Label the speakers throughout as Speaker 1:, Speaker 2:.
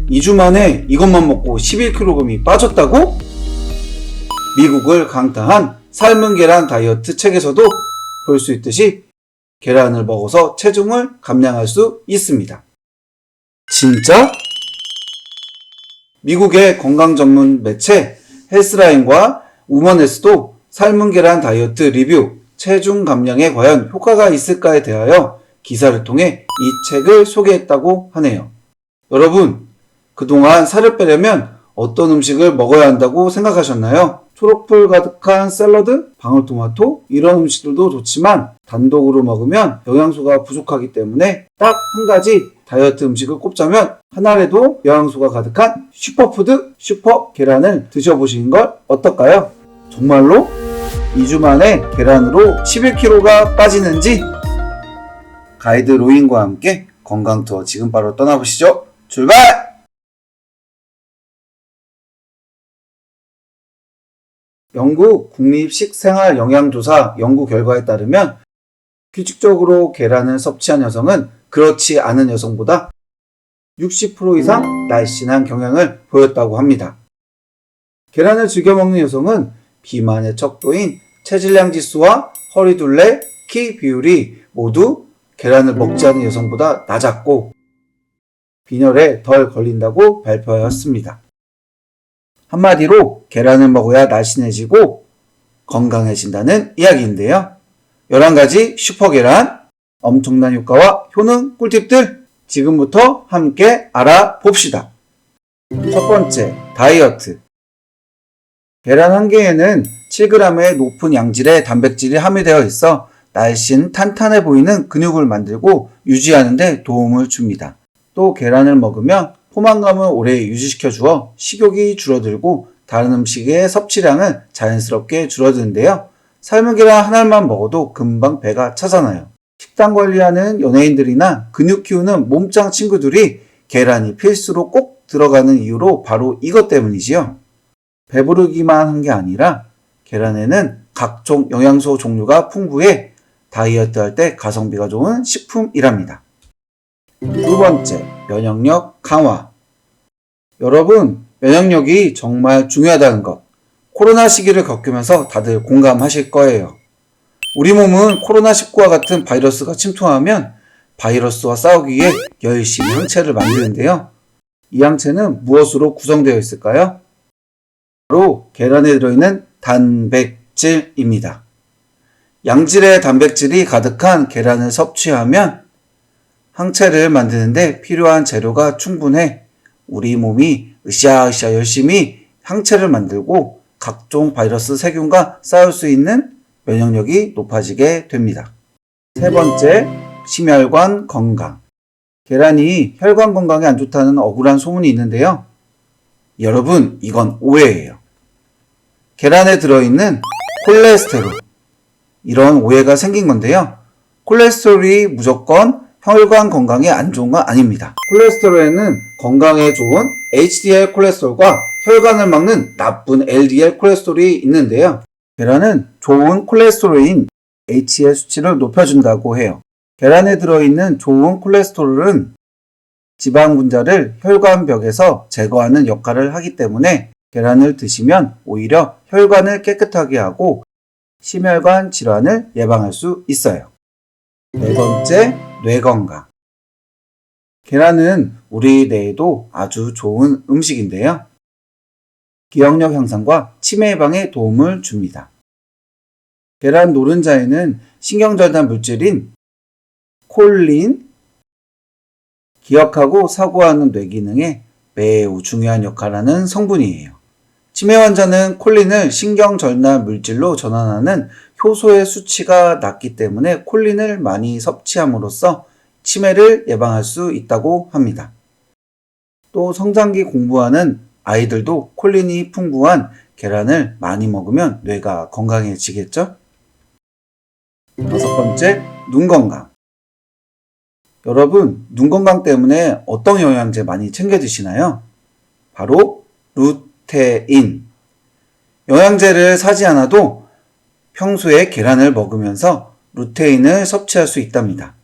Speaker 1: 2주 만에 이것만 먹고 11kg이 빠졌다고? 미국을 강타한 삶은 계란 다이어트 책에서도 볼 수 있듯이 계란을 먹어서 체중을 감량할 수 있습니다. 진짜? 미국의 건강 전문 매체 헬스라인과 우먼헬스도 삶은 계란 다이어트 리뷰, 체중 감량에 과연 효과가 있을까에 대하여 기사를 통해 이 책을 소개했다고 하네요. 여러분, 그동안 살을 빼려면 어떤 음식을 먹어야 한다고 생각하셨나요? 초록풀 가득한 샐러드, 방울토마토 이런 음식들도 좋지만 단독으로 먹으면 영양소가 부족하기 때문에 딱 한 가지 다이어트 음식을 꼽자면 하나라도 영양소가 가득한 슈퍼푸드, 슈퍼 계란을 드셔보시는 걸 어떨까요? 정말로 2주 만에 계란으로 11kg가 빠지는지 가이드 로인과 함께 건강 투어 지금 바로 떠나보시죠. 출발! 영국 국립식생활영양조사 연구 결과에 따르면 규칙적으로 계란을 섭취한 여성은 그렇지 않은 여성보다 60% 이상 날씬한 경향을 보였다고 합니다. 계란을 즐겨 먹는 여성은 비만의 척도인 체질량 지수와 허리둘레, 키 비율이 모두 계란을 먹지 않은 여성보다 낮았고 빈혈에 덜 걸린다고 발표하였습니다. 한마디로 계란을 먹어야 날씬해지고 건강해진다는 이야기인데요. 11가지 슈퍼계란, 엄청난 효과와 효능 꿀팁들 지금부터 함께 알아봅시다. 첫 번째, 다이어트. 계란 한 개에는 7g의 높은 양질의 단백질이 함유되어 있어 날씬 탄탄해 보이는 근육을 만들고 유지하는 데 도움을 줍니다. 또 계란을 먹으면 포만감을 오래 유지시켜 주어 식욕이 줄어들고 다른 음식의 섭취량은 자연스럽게 줄어드는데요. 삶은 계란 하나만 먹어도 금방 배가 차잖아요. 식단 관리하는 연예인들이나 근육 키우는 몸짱 친구들이 계란이 필수로 꼭 들어가는 이유로 바로 이것 때문이지요. 배부르기만 한 게 아니라 계란에는 각종 영양소 종류가 풍부해 다이어트 할 때 가성비가 좋은 식품이랍니다. 두 번째, 면역력 강화. 여러분, 면역력이 정말 중요하다는 것, 코로나 시기를 겪으면서 다들 공감하실 거예요. 우리 몸은 코로나19와 같은 바이러스가 침투하면 바이러스와 싸우기 위해 열심히 항체를 만드는데요. 이 항체는 무엇으로 구성되어 있을까요? 바로 계란에 들어있는 단백질입니다. 양질의 단백질이 가득한 계란을 섭취하면 항체를 만드는데 필요한 재료가 충분해 우리 몸이 으쌰으쌰 열심히 항체를 만들고 각종 바이러스 세균과 싸울 수 있는 면역력이 높아지게 됩니다. 세 번째, 심혈관 건강. 계란이 혈관 건강에 안 좋다는 억울한 소문이 있는데요. 여러분, 이건 오해예요. 계란에 들어있는 콜레스테롤. 이런 오해가 생긴 건데요. 콜레스테롤이 무조건 혈관 건강에 안 좋은 건 아닙니다. 콜레스테롤에는 건강에 좋은 HDL 콜레스테롤과 혈관을 막는 나쁜 LDL 콜레스테롤이 있는데요. 계란은 좋은 콜레스테롤인 HDL 수치를 높여준다고 해요. 계란에 들어있는 좋은 콜레스테롤은 지방 분자를 혈관벽에서 제거하는 역할을 하기 때문에 계란을 드시면 오히려 혈관을 깨끗하게 하고 심혈관 질환을 예방할 수 있어요. 네 번째, 뇌 건강. 계란은 우리 뇌에도 아주 좋은 음식인데요. 기억력 향상과 치매 예방에 도움을 줍니다. 계란 노른자에는 신경전달 물질인 콜린, 기억하고 사고하는 뇌 기능에 매우 중요한 역할을 하는 성분이에요. 치매 환자는 콜린을 신경전달 물질로 전환하는 효소의 수치가 낮기 때문에 콜린을 많이 섭취함으로써 치매를 예방할 수 있다고 합니다. 또 성장기 공부하는 아이들도 콜린이 풍부한 계란을 많이 먹으면 뇌가 건강해지겠죠? 다섯 번째, 눈 건강. 여러분, 눈 건강 때문에 어떤 영양제 많이 챙겨 드시나요? 바로 루테인. 영양제를 사지 않아도 평소에 계란을 먹으면서 루테인을 섭취할 수 있답니다.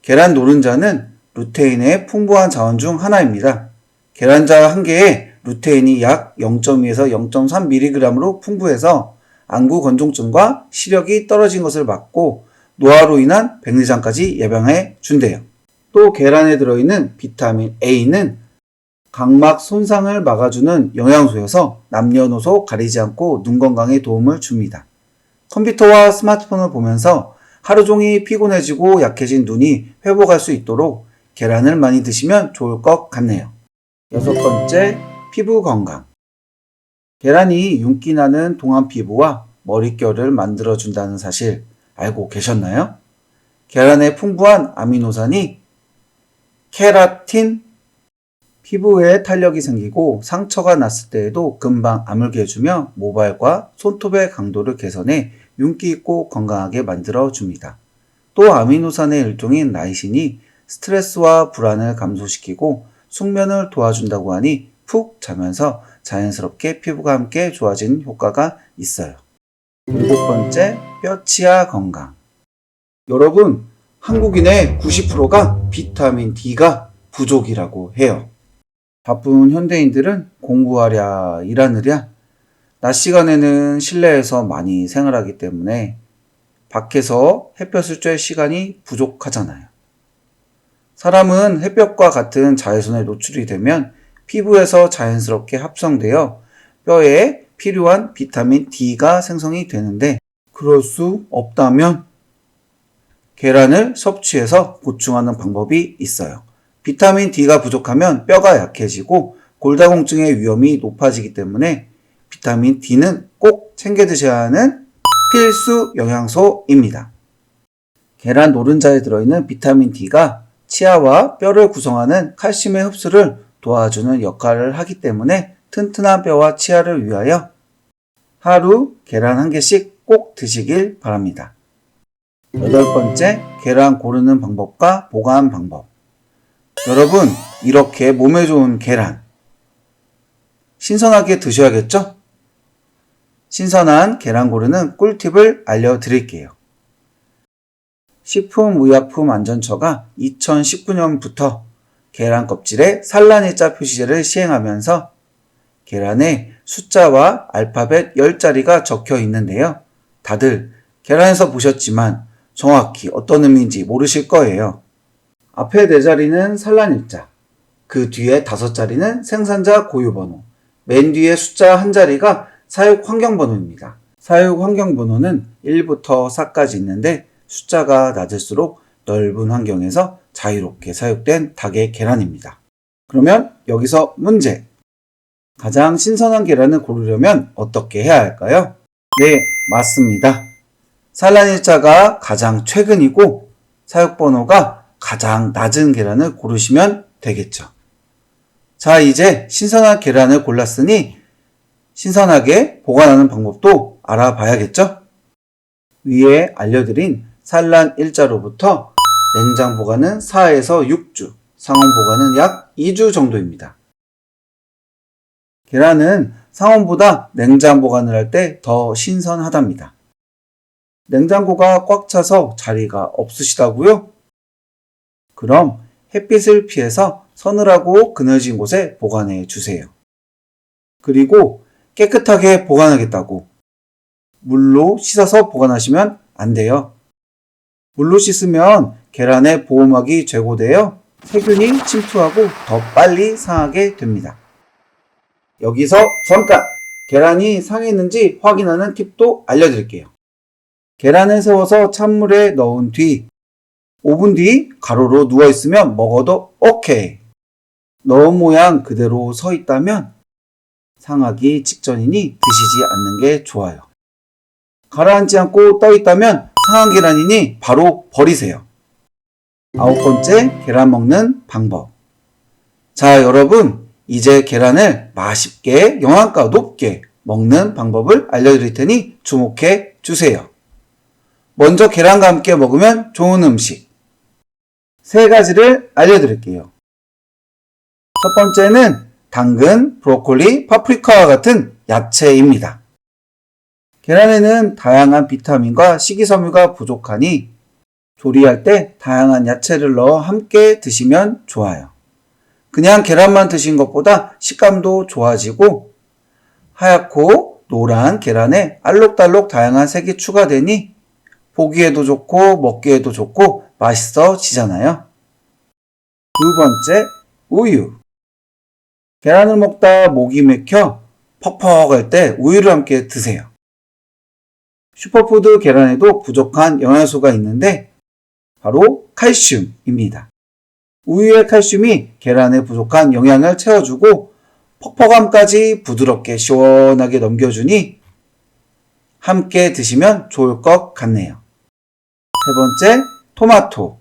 Speaker 1: 계란 노른자는 루테인의 풍부한 자원 중 하나입니다. 계란자 1개에 루테인이 약 0.2에서 0.3mg으로 풍부해서 안구 건조증과 시력이 떨어진 것을 막고 노화로 인한 백내장까지 예방해 준대요. 또 계란에 들어있는 비타민 A는 각막 손상을 막아주는 영양소여서 남녀노소 가리지 않고 눈 건강에 도움을 줍니다. 컴퓨터와 스마트폰을 보면서 하루 종일 피곤해지고 약해진 눈이 회복할 수 있도록 계란을 많이 드시면 좋을 것 같네요. 6번째, 피부 건강. 계란이 윤기 나는 동안 피부와 머릿결을 만들어준다는 사실 알고 계셨나요? 계란의 풍부한 아미노산이 케라틴, 피부에 탄력이 생기고 상처가 났을 때에도 금방 아물게 해주며 모발과 손톱의 강도를 개선해 윤기 있고 건강하게 만들어줍니다. 또 아미노산의 일종인 나이신이 스트레스와 불안을 감소시키고 숙면을 도와준다고 하니 푹 자면서 자연스럽게 피부가 함께 좋아지는 효과가 있어요. 7번째, 뼈치아 건강. 여러분, 한국인의 90%가 비타민 D가 부족이라고 해요. 바쁜 현대인들은 공부하랴 일하느랴 낮 시간에는 실내에서 많이 생활하기 때문에 밖에서 햇볕을 쬐 시간이 부족하잖아요. 사람은 햇볕과 같은 자외선에 노출이 되면 피부에서 자연스럽게 합성되어 뼈에 필요한 비타민 D가 생성이 되는데 그럴 수 없다면 계란을 섭취해서 보충하는 방법이 있어요. 비타민 D가 부족하면 뼈가 약해지고 골다공증의 위험이 높아지기 때문에 비타민 D는 꼭 챙겨 드셔야 하는 필수 영양소입니다. 계란 노른자에 들어있는 비타민 D가 치아와 뼈를 구성하는 칼슘의 흡수를 도와주는 역할을 하기 때문에 튼튼한 뼈와 치아를 위하여 하루 계란 1개씩 꼭 드시길 바랍니다. 8번째, 계란 고르는 방법과 보관 방법. 여러분, 이렇게 몸에 좋은 계란 신선하게 드셔야겠죠? 신선한 계란 고르는 꿀팁을 알려드릴게요. 식품의약품안전처가 2019년부터 계란 껍질에 산란일자 표시제를 시행하면서 계란에 숫자와 알파벳 10자리가 적혀 있는데요. 다들 계란에서 보셨지만 정확히 어떤 의미인지 모르실 거예요. 앞에 4자리는 산란일자, 그 뒤에 5자리는 생산자 고유번호, 맨 뒤에 숫자 1자리가 사육환경번호입니다. 사육환경번호는 1부터 4까지 있는데 숫자가 낮을수록 넓은 환경에서 자유롭게 사육된 닭의 계란입니다. 그러면 여기서 문제! 가장 신선한 계란을 고르려면 어떻게 해야 할까요? 네, 맞습니다. 산란일자가 가장 최근이고 사육번호가 가장 낮은 계란을 고르시면 되겠죠. 자, 이제 신선한 계란을 골랐으니 신선하게 보관하는 방법도 알아봐야겠죠? 위에 알려드린 산란일자로부터 냉장 보관은 4에서 6주, 상온 보관은 약 2주 정도입니다. 계란은 상온보다 냉장 보관을 할 때 더 신선하답니다. 냉장고가 꽉 차서 자리가 없으시다고요? 그럼 햇빛을 피해서 서늘하고 그늘진 곳에 보관해 주세요. 그리고 깨끗하게 보관하겠다고 물로 씻어서 보관하시면 안 돼요. 물로 씻으면 계란에 보호막이 제거되어 세균이 침투하고 더 빨리 상하게 됩니다. 여기서 잠깐! 계란이 상했는지 확인하는 팁도 알려드릴게요. 계란을 세워서 찬물에 넣은 뒤 5분 뒤 가로로 누워있으면 먹어도 오케이. 넣은 모양 그대로 서 있다면 상하기 직전이니 드시지 않는 게 좋아요. 가라앉지 않고 떠 있다면 상한 계란이니 바로 버리세요. 9번째, 계란 먹는 방법. 자, 여러분, 이제 계란을 맛있게 영양가 높게 먹는 방법을 알려드릴 테니 주목해 주세요. 먼저 계란과 함께 먹으면 좋은 음식 3가지를 알려드릴게요. 첫 번째는 당근, 브로콜리, 파프리카와 같은 야채입니다. 계란에는 다양한 비타민과 식이섬유가 부족하니 조리할 때 다양한 야채를 넣어 함께 드시면 좋아요. 그냥 계란만 드신 것보다 식감도 좋아지고 하얗고 노란 계란에 알록달록 다양한 색이 추가되니 보기에도 좋고 먹기에도 좋고 맛있어지잖아요. 두 번째, 우유. 계란을 먹다 목이 막혀 퍽퍽할 때 우유를 함께 드세요. 슈퍼푸드 계란에도 부족한 영양소가 있는데 바로 칼슘입니다. 우유의 칼슘이 계란에 부족한 영양을 채워주고 퍽퍽함까지 부드럽게 시원하게 넘겨주니 함께 드시면 좋을 것 같네요. 세 번째, 토마토.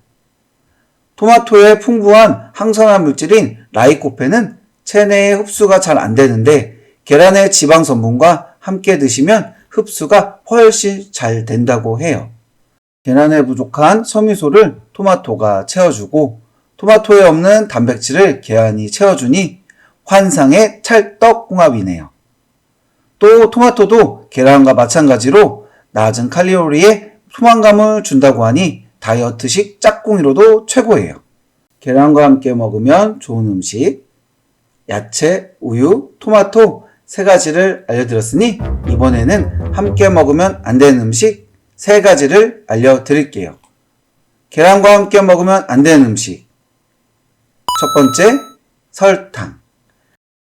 Speaker 1: 토마토의 풍부한 항산화 물질인 라이코펜은 체내에 흡수가 잘 안 되는데 계란의 지방 성분과 함께 드시면 흡수가 훨씬 잘 된다고 해요. 계란에 부족한 섬유소를 토마토가 채워주고 토마토에 없는 단백질을 계란이 채워주니 환상의 찰떡궁합이네요. 또 토마토도 계란과 마찬가지로 낮은 칼로리에 포만감을 준다고 하니 다이어트식 짝꿍이로도 최고예요. 계란과 함께 먹으면 좋은 음식, 야채, 우유, 토마토 세 가지를 알려드렸으니 이번에는 함께 먹으면 안 되는 음식 세 가지를 알려드릴게요. 계란과 함께 먹으면 안 되는 음식. 첫 번째, 설탕.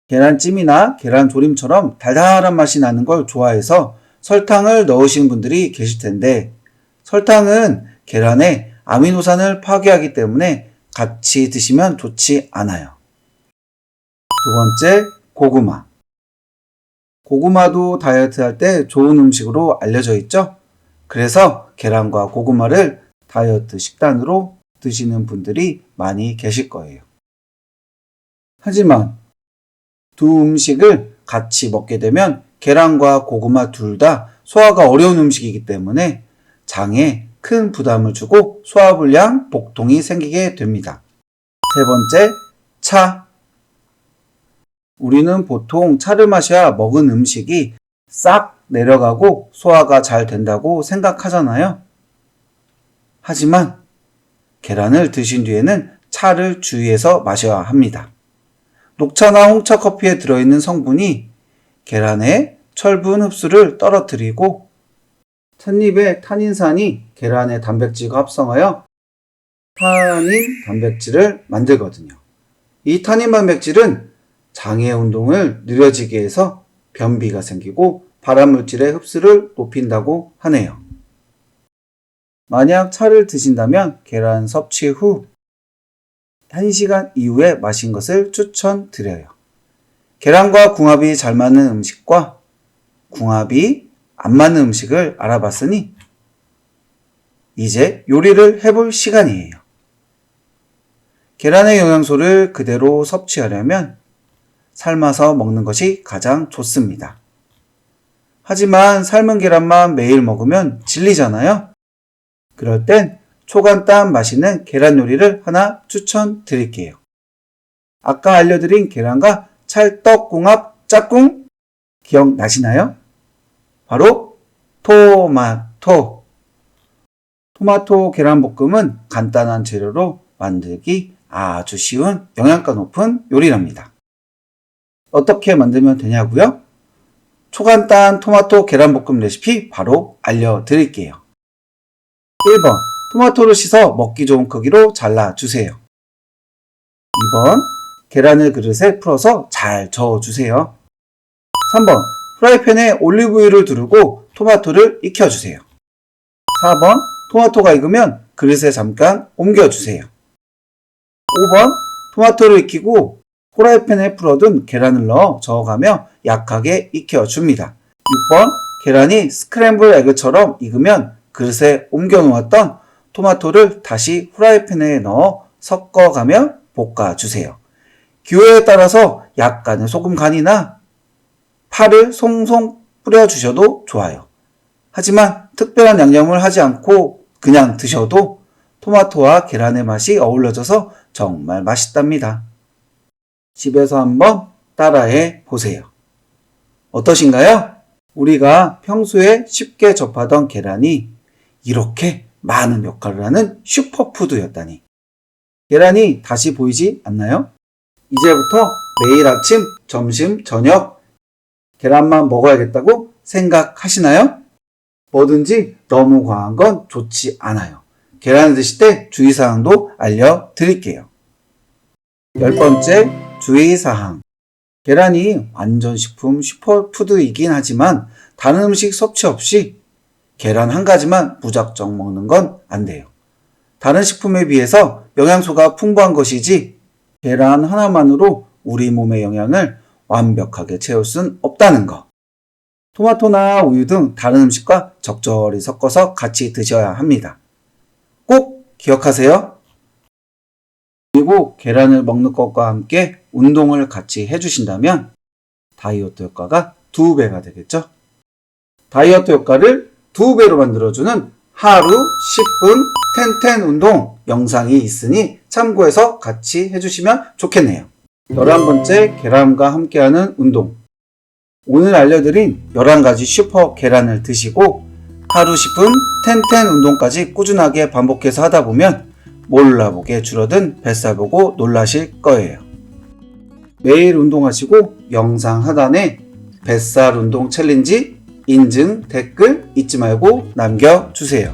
Speaker 1: 계란찜이나 계란조림처럼 달달한 맛이 나는 걸 좋아해서 설탕을 넣으시는 분들이 계실 텐데 설탕은 계란의 아미노산을 파괴하기 때문에 같이 드시면 좋지 않아요. 두 번째, 고구마. 고구마도 다이어트 할 때 좋은 음식으로 알려져 있죠? 그래서 계란과 고구마를 다이어트 식단으로 드시는 분들이 많이 계실 거예요. 하지만 두 음식을 같이 먹게 되면 계란과 고구마 둘 다 소화가 어려운 음식이기 때문에 장에 큰 부담을 주고 소화불량, 복통이 생기게 됩니다. 세 번째, 차. 우리는 보통 차를 마셔야 먹은 음식이 싹 내려가고 소화가 잘 된다고 생각하잖아요. 하지만 계란을 드신 뒤에는 차를 주의해서 마셔야 합니다. 녹차나 홍차 커피에 들어있는 성분이 계란의 철분 흡수를 떨어뜨리고 찻잎의 타닌산이 계란의 단백질과 합성하여 타닌 단백질을 만들거든요. 이 타닌 단백질은 장의 운동을 느려지게 해서 변비가 생기고 발암물질의 흡수를 높인다고 하네요. 만약 차를 드신다면 계란 섭취 후 1시간 이후에 마신 것을 추천드려요. 계란과 궁합이 잘 맞는 음식과 궁합이 안 맞는 음식을 알아봤으니 이제 요리를 해볼 시간이에요. 계란의 영양소를 그대로 섭취하려면 삶아서 먹는 것이 가장 좋습니다. 하지만 삶은 계란만 매일 먹으면 질리잖아요. 그럴 땐 초간단 맛있는 계란 요리를 하나 추천드릴게요. 아까 알려드린 계란과 찰떡궁합 짝꿍 기억나시나요? 바로 토마토. 토마토 계란볶음은 간단한 재료로 만들기 아주 쉬운 영양가 높은 요리랍니다. 어떻게 만들면 되냐고요? 초간단 토마토 계란볶음 레시피 바로 알려드릴게요. 1번, 토마토를 씻어 먹기 좋은 크기로 잘라주세요. 2번, 계란을 그릇에 풀어서 잘 저어주세요. 3번, 프라이팬에 올리브유를 두르고 토마토를 익혀주세요. 4번, 토마토가 익으면 그릇에 잠깐 옮겨주세요. 5번, 토마토를 익히고 프라이팬에 풀어둔 계란을 넣어 저어가며 약하게 익혀줍니다. 6번, 계란이 스크램블 에그처럼 익으면 그릇에 옮겨 놓았던 토마토를 다시 프라이팬에 넣어 섞어가며 볶아주세요. 기호에 따라서 약간의 소금 간이나 파를 송송 뿌려주셔도 좋아요. 하지만 특별한 양념을 하지 않고 그냥 드셔도 토마토와 계란의 맛이 어우러져서 정말 맛있답니다. 집에서 한번 따라해 보세요. 어떠신가요? 우리가 평소에 쉽게 접하던 계란이 이렇게 많은 역할을 하는 슈퍼푸드였다니. 계란이 다시 보이지 않나요? 이제부터 매일 아침, 점심, 저녁 계란만 먹어야겠다고 생각하시나요? 뭐든지 너무 과한 건 좋지 않아요. 계란을 드실 때 주의사항도 알려드릴게요. 10번째 주의사항. 계란이 완전식품 슈퍼푸드이긴 하지만 다른 음식 섭취 없이 계란 한 가지만 무작정 먹는 건 안 돼요. 다른 식품에 비해서 영양소가 풍부한 것이지 계란 하나만으로 우리 몸의 영양을 완벽하게 채울 순 없다는 거. 토마토나 우유 등 다른 음식과 적절히 섞어서 같이 드셔야 합니다. 꼭 기억하세요. 그리고 계란을 먹는 것과 함께 운동을 같이 해주신다면 다이어트 효과가 2배가 되겠죠. 다이어트 효과를 2배로 만들어주는 하루 10분 텐텐 운동 영상이 있으니 참고해서 같이 해주시면 좋겠네요. 11번째 계란과 함께하는 운동. 오늘 알려드린 11가지 슈퍼 계란을 드시고 하루 10분 텐텐 운동까지 꾸준하게 반복해서 하다 보면 몰라보게 줄어든 뱃살 보고 놀라실 거예요. 매일 운동하시고 영상 하단에 뱃살 운동 챌린지 인증 댓글 잊지 말고 남겨주세요.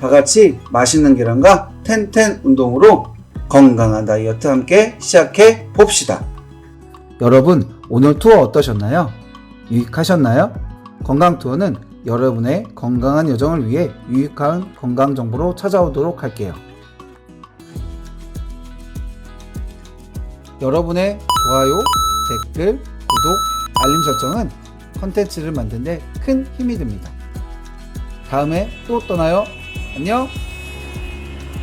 Speaker 1: 다같이 맛있는 계란과 텐텐 운동으로 건강한 다이어트 함께 시작해 봅시다. 여러분 오늘 투어 어떠셨나요? 유익하셨나요? 건강투어는 여러분의 건강한 여정을 위해 유익한 건강 정보로 찾아오도록 할게요. 여러분의 좋아요, 댓글, 구독, 알림 설정은 컨텐츠를 만드는 데 큰 힘이 됩니다. 다음에 또 떠나요. 안녕!